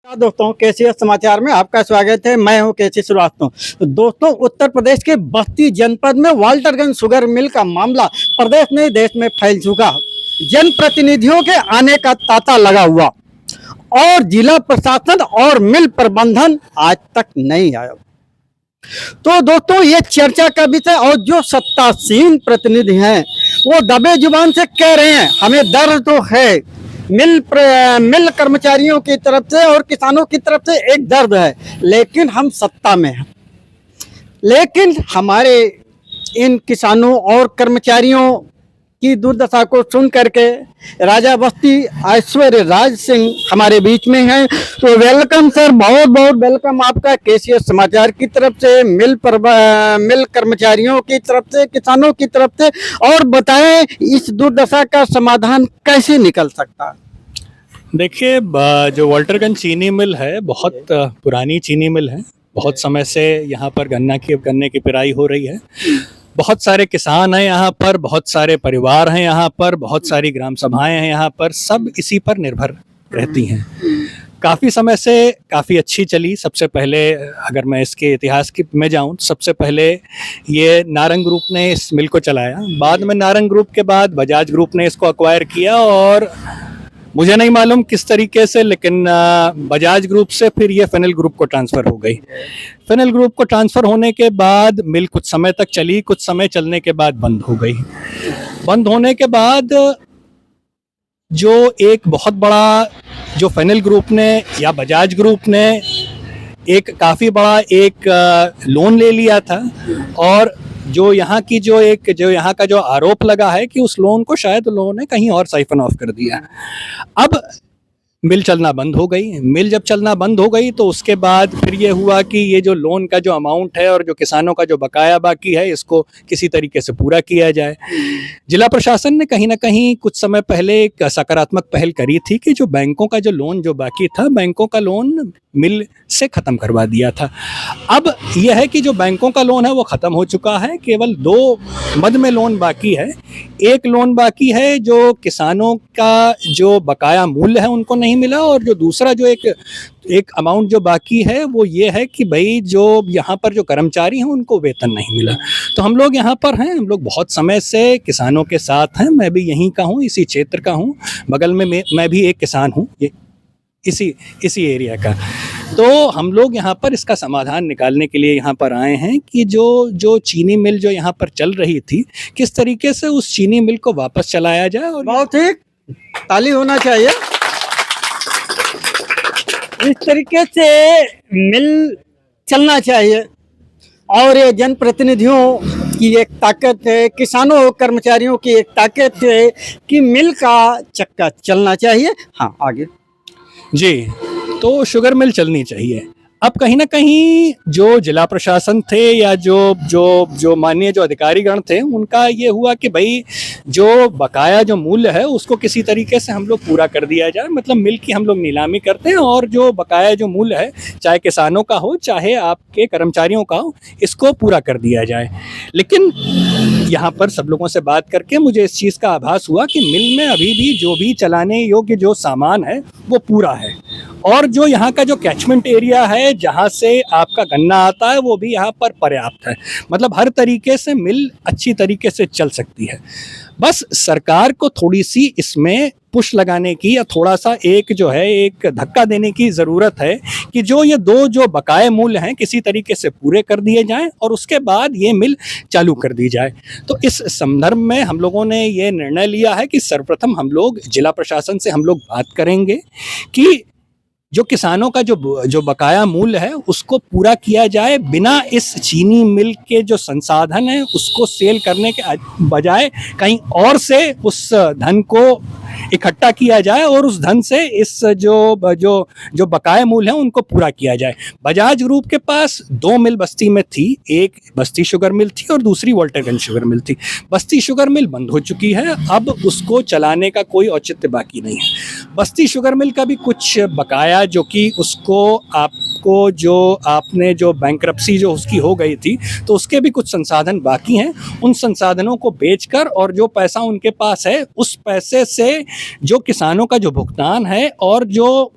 दोस्तों, केसी समाचार में आपका स्वागत है। मैं हूं केसी श्रीवास्तव। तो दोस्तों, उत्तर प्रदेश के बस्ती जनपद में वाल्टरगंज शुगर मिल का मामला प्रदेश में देश में फैल चुका। जनप्रतिनिधियों के आने का तांता लगा हुआ और जिला प्रशासन और मिल प्रबंधन आज तक नहीं आया। तो दोस्तों, ये चर्चा का विषय और जो सत्तासीन प्रतिनिधि हैं वो दबे जुबान से कह रहे हैं हमें दर्द तो है, मिल कर्मचारियों की तरफ से और किसानों की तरफ से एक दर्द है, लेकिन हम सत्ता में हैं। लेकिन हमारे इन किसानों और कर्मचारियों की दुर्दशा को सुन करके राजा बस्ती ऐश्वर्य राज सिंह हमारे बीच में हैं। तो वेलकम सर, बहुत बहुत वेलकम आपका केसीएस समाचार की तरफ से, मिल कर्मचारियों की तरफ से, किसानों की तरफ से। और बताएं इस दुर्दशा का समाधान कैसे निकल सकता है? देखिए, जो वाल्टरगंज चीनी मिल है बहुत पुरानी चीनी मिल है। बहुत समय से यहाँ पर गन्ने की पेराई हो रही है। बहुत सारे किसान हैं यहाँ पर, बहुत सारे परिवार हैं यहाँ पर, बहुत सारी ग्राम सभाएं हैं यहाँ पर, सब इसी पर निर्भर रहती हैं। काफ़ी समय से काफ़ी अच्छी चली। सबसे पहले अगर मैं इसके इतिहास की में जाऊँ, सबसे पहले ये नारंग ग्रुप ने इस मिल को चलाया। बाद में नारंग ग्रुप के बाद बजाज ग्रुप ने इसको अक्वायर किया और मुझे नहीं मालूम किस तरीके से, लेकिन बजाज ग्रुप से फिर ये फेनेल ग्रुप को ट्रांसफ़र हो गई। फेनेल ग्रुप को ट्रांसफ़र होने के बाद मिल कुछ समय तक चली, कुछ समय चलने के बाद बंद हो गई। बंद होने के बाद जो एक बहुत बड़ा जो फेनेल ग्रुप ने या बजाज ग्रुप ने एक काफ़ी बड़ा एक लोन ले लिया था, और जो यहाँ का जो आरोप लगा है कि उस लोन को शायद लोगों ने कहीं और साइफन ऑफ कर दिया। अब मिल चलना बंद हो गई। मिल जब चलना बंद हो गई तो उसके बाद फिर ये हुआ कि ये जो लोन का जो अमाउंट है और जो किसानों का जो बकाया बाकी है, इसको किसी तरीके से पूरा किया जाए। जिला प्रशासन ने कहीं ना कहीं कुछ समय पहले एक सकारात्मक पहल करी थी कि जो बैंकों का जो लोन जो बाकी था, बैंकों का लोन मिल से ख़त्म करवा दिया था। अब यह है कि जो बैंकों का लोन है वो ख़त्म हो चुका है, केवल 2 मद में लोन बाकी है। एक लोन बाकी है जो किसानों का जो बकाया मूल्य है उनको नहीं मिला, और जो दूसरा जो एक अमाउंट जो बाकी है वो ये है कि भाई जो यहाँ पर जो कर्मचारी हैं उनको वेतन नहीं मिला। तो हम लोग यहाँ पर हैं, हम लोग बहुत समय से किसानों के साथ हैं। मैं भी यहीं का हूँ, इसी क्षेत्र का हूँ। बगल में मैं भी एक किसान हूँ, ये इसी एरिया का। तो हम लोग यहाँ पर इसका समाधान निकालने के लिए यहाँ पर आए हैं कि जो चीनी मिल जो यहाँ पर चल रही थी, किस तरीके से उस चीनी मिल को वापस चलाया जाए। और बहुत ही ताली होना चाहिए। इस तरीके से मिल चलना चाहिए और ये जनप्रतिनिधियों की एक ताकत है, किसानों और कर्मचारियों की एक ताकत है कि मिल का चक्का चलना चाहिए। हाँ, आगे जी, तो शुगर मिल चलनी चाहिए। अब कहीं ना कहीं जो जिला प्रशासन थे या जो माननीय जो अधिकारीगण थे, उनका ये हुआ कि भाई जो बकाया जो मूल्य है उसको किसी तरीके से हम लोग पूरा कर दिया जाए। मतलब मिल की हम लोग नीलामी करते हैं और जो बकाया जो मूल्य है, चाहे किसानों का हो चाहे आपके कर्मचारियों का हो, इसको पूरा कर दिया जाए। लेकिन यहाँ पर सब लोगों से बात करके मुझे इस चीज़ का आभास हुआ कि मिल में अभी भी जो भी चलाने योग्य जो सामान है वो पूरा है, और जो यहाँ का जो कैचमेंट एरिया है जहाँ से आपका गन्ना आता है वो भी यहाँ पर पर्याप्त है। मतलब हर तरीके से मिल अच्छी तरीके से चल सकती है। बस सरकार को थोड़ी सी इसमें पुश लगाने की या थोड़ा सा एक धक्का देने की ज़रूरत है कि ये 2 जो बकाये मूल्य हैं किसी तरीके से पूरे कर दिए जाएं और उसके बाद ये मिल चालू कर दी जाए। तो इस संदर्भ में हम लोगों ने ये निर्णय लिया है कि सर्वप्रथम हम लोग जिला प्रशासन से हम लोग बात करेंगे कि जो किसानों का जो बकाया मूल्य है उसको पूरा किया जाए, बिना इस चीनी मिल के जो संसाधन है उसको सेल करने के बजाय कहीं और से उस धन को इकट्ठा किया जाए और उस धन से इस जो बकाया मूल्य है उनको पूरा किया जाए। बजाज ग्रुप के पास 2 मिल बस्ती में थी, एक बस्ती शुगर मिल थी और दूसरी वाल्टरगंज शुगर मिल थी। बस्ती शुगर मिल बंद हो चुकी है, अब उसको चलाने का कोई औचित्य बाकी नहीं है। बस्ती शुगर मिल का भी कुछ बकाया जो कि उसको आप उसको जो आपने जो बैंक्रप्सी जो उसकी हो गई थी, तो उसके भी कुछ संसाधन बाकी हैं। उन संसाधनों को बेचकर और जो पैसा उनके पास है, उस पैसे से जो किसानों का जो भुगतान है और जो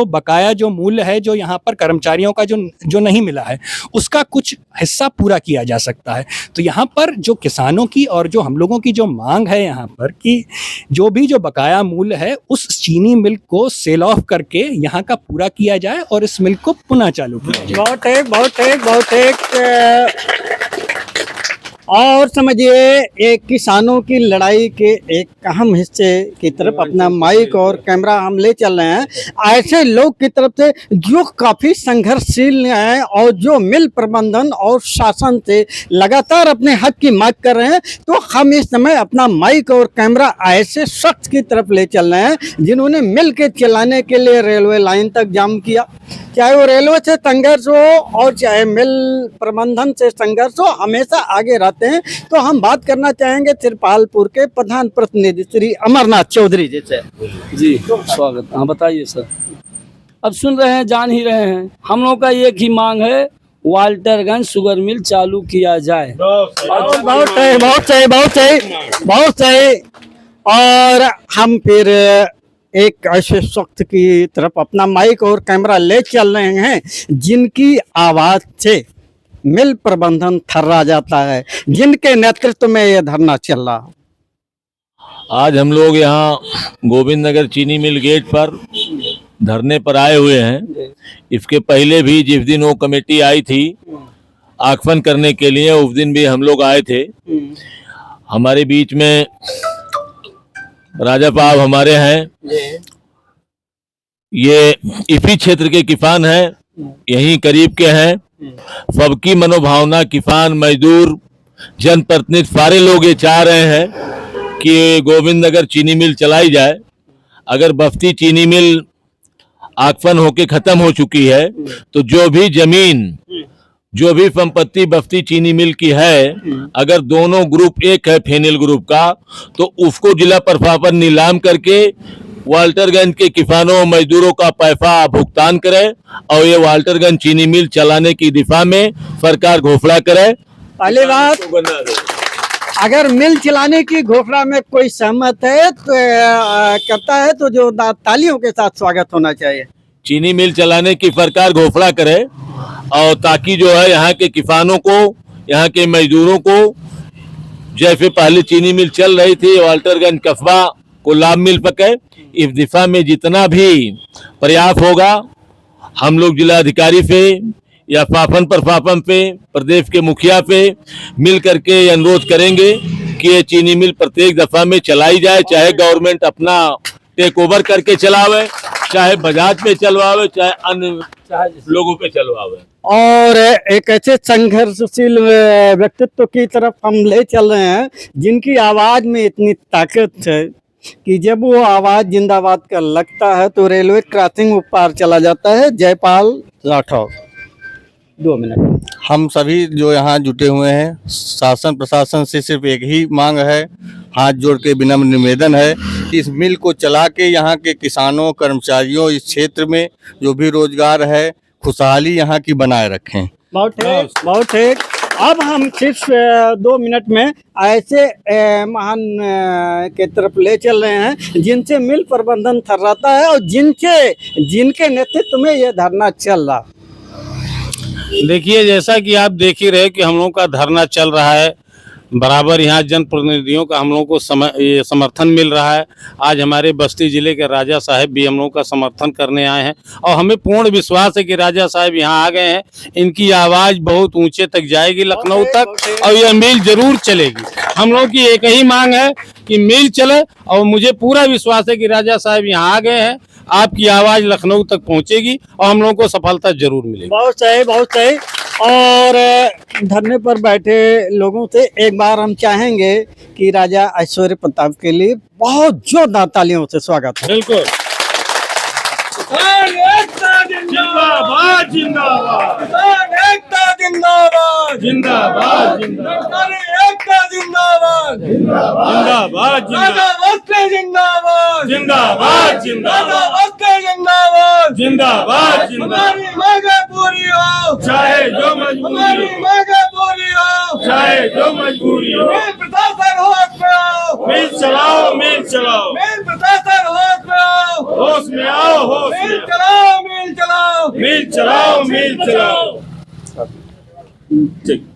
बकाया जो मूल्य है, जो यहाँ पर कर्मचारियों का जो नहीं मिला है, उसका कुछ हिस्सा पूरा किया जा सकता है। तो यहाँ पर जो किसानों की और जो हम लोगों की जो मांग है यहाँ पर कि जो भी जो बकाया मूल्य है, उस चीनी मिल को सेल ऑफ करके यहाँ का पूरा किया जाए और इस मिल को पुनः चालू किया जाए। बहुत एक और समझिए, एक किसानों की लड़ाई के एक अहम हिस्से की तरफ अपना माइक और कैमरा हम ले चल रहे हैं, ऐसे लोग की तरफ से जो काफ़ी संघर्षशील हैं और जो मिल प्रबंधन और शासन से लगातार अपने हक की मांग कर रहे हैं। तो हम इस समय अपना माइक और कैमरा ऐसे शख्स की तरफ ले चल रहे हैं जिन्होंने मिल के चलाने के लिए रेलवे लाइन तक जाम किया, चाहे वो रेलवे से संघर्ष हो और चाहे मिल प्रबंधन से संघर्ष हो, हमेशा आगे रहते हैं। तो हम बात करना चाहेंगे तिरपालपुर के प्रधान प्रतिनिधि श्री अमरनाथ चौधरी जी से। जी स्वागत। हाँ बताइए सर। अब सुन रहे हैं, जान ही रहे हैं, हम लोग का एक ही मांग है, वाल्टरगंज शुगर मिल चालू किया जाए। बहुत सही। और हम फिर एक ऐसे शख्स की तरफ अपना माइक और कैमरा ले चल रहे हैं जिनकी आवाज से मिल प्रबंधन थर्रा जाता है, जिनके नेतृत्व में ये धरना चल रहा है। आज हम लोग यहाँ गोविंद नगर चीनी मिल गेट पर धरने पर आए हुए हैं। इसके पहले भी जिस दिन वो कमेटी आई थी आगमन करने के लिए, उस दिन भी हम लोग आए थे। हमारे बीच में राजा साहब हमारे हैं, ये इसी क्षेत्र के किसान हैं, यहीं करीब के हैं। सबकी मनोभावना, किसान, मजदूर, जनप्रतिनिधि, सारे लोग ये चाह रहे हैं कि गोविंद नगर चीनी मिल चलाई जाए। अगर बस्ती चीनी मिल आगमन होके खत्म हो चुकी है तो जो भी जमीन, जो भी संपत्ति बस्ती चीनी मिल की है, अगर दोनों ग्रुप एक है फेनिल ग्रुप का, तो उसको जिला प्रशासन नीलाम करके वाल्टरगंज के किसानों मजदूरों का पैसा भुगतान करे और ये वाल्टरगंज चीनी मिल चलाने की दिशा में सरकार घोषणा करे। पहली बात, अगर मिल चलाने की घोषणा में कोई सहमत है तो करता है तो जो तालियों के साथ स्वागत होना चाहिए। चीनी मिल चलाने की सरकार घोषणा करे और ताकि जो है यहाँ के किसानों को, यहाँ के मजदूरों को, जैसे पहले चीनी मिल चल रही थी वाल्टरगंज कस्बा को लाभ मिल सके। इस दिशा में जितना भी प्रयास होगा, हम लोग जिला अधिकारी से या शासन प्रशासन पे, प्रदेश के मुखिया पे मिल करके अनुरोध करेंगे कि ये चीनी मिल प्रत्येक दफा में चलाई जाए, चाहे गवर्नमेंट अपना टेक ओवर करके चलावे, चाहे बजाज पे चलवावे, चाहे अन्य लोगों पे चलवावे। और एक ऐसे संघर्षशील व्यक्तित्व की तरफ हम ले चल रहे हैं जिनकी आवाज में इतनी ताकत है कि जब वो आवाज जिंदाबाद का लगता है तो रेलवे क्रॉसिंग ऊपर चला जाता है। जयपाल राठौर, 2 मिनट। हम सभी जो यहाँ जुटे हुए हैं, शासन प्रशासन से सिर्फ एक ही मांग है, हाथ जोड़ के विनम्र निवेदन है कि इस मिल को चला के यहाँ के किसानों, कर्मचारियों, इस क्षेत्र में जो भी रोजगार है, खुशहाली यहाँ की बनाए रखें। बहुत ठीक। अब हम सिर्फ 2 मिनट में ऐसे महान के तरफ ले चल रहे हैं जिनसे मिल प्रबंधन थर्राता है और जिनके नेतृत्व में ये धरना चल रहा। देखिए, जैसा कि आप देख ही रहे कि हम लोगों का धरना चल रहा है, बराबर यहाँ जनप्रतिनिधियों का हम लोगों को समर्थन मिल रहा है। आज हमारे बस्ती जिले के राजा साहब भी हम लोगों का समर्थन करने आए हैं और हमें पूर्ण विश्वास है कि राजा साहब यहाँ आ गए हैं, इनकी आवाज़ बहुत ऊंचे तक जाएगी, लखनऊ तक, और यह मिल जरूर चलेगी। हम लोगों की एक ही मांग है कि मिल चले और मुझे पूरा विश्वास है कि राजा साहब यहाँ आ गए हैं, आपकी आवाज़ लखनऊ तक पहुँचेगी और हम लोगों को सफलता जरूर मिलेगी। बहुत सही। और धरने पर बैठे लोगों से एक बार हम चाहेंगे कि राजा ऐश्वर्य प्रताप के लिए बहुत जोरदार तालियों से स्वागत है। बिल्कुल। जिंदाबाद जिंदाबाद जिंदाबाद जिंदाबाद जिंदाबाद जिंदाबाद जिंदाबाद जिंदाबाद जिंदाबाद जिंदाबाद जिंदाबाद जिंदाबाद जिंदाबाद जिंदाबाद, हमारी मांगे पूरी हो, चाहे जो मजबूरी हमारी हो, मांगे पूरी हो, चाहे जो मजबूरी हो, मिल प्रशासन होश में आओ, मिल चलाओ, मिल चलाओ, मिल प्रशासन होश में आओ, होश में आओ, होश में मिल आओ, चलाओ, मिल चलाओ, मिल चलाओ, मिल चलाओ। ठीक।